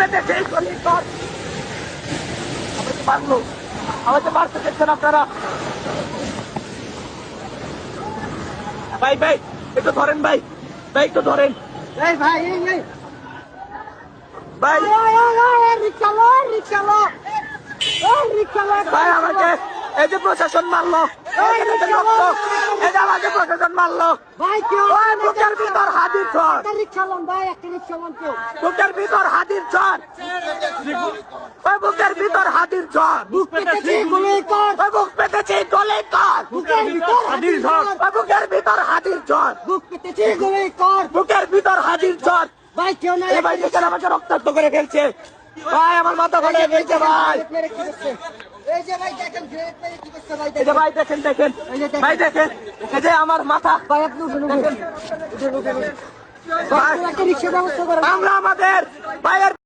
পেতেছে মারলো, আমাকে মারতে দেখছেন আপনারা। ভাই ভাই একটু ধরেন, ভাই ভাই একটু ধরেন, এই ভাই ভাই ভাই আমাকে এই যে প্রশাসন মারলো, এই যে আমাকে প্রশাসন মারলো। ওই বুকের ভিতর হাতির ঝড়, বুকের ভিতর হাতির ঝড়, ওই বুকের ভিতর হাতির ঝড়, ওই বুক পেতেছি গলে কর, হাতির ঝড়, ওই বুকের ভিতর হাতির ঝড়, বুকের ভিতর হাতির ঝড়। ভাই কেউ না, ভাই দেখেন আমাকে রক্তাক্ত করে ফেলছে, ভাই আমার মাথা ফাটিয়ে ফেলছে ভাই। এই যে ভাই দেখেন গ্রেড মেরে কি করছে ভাই, এই যে ভাই দেখেন দেখেন ভাই দেখেন, এই যে আমার মাথা। ভাই আপনি উঠুন ভাই, একটা রিক্সা ব্যবস্থা করেন। আমরা আমাদের ভাইয়ের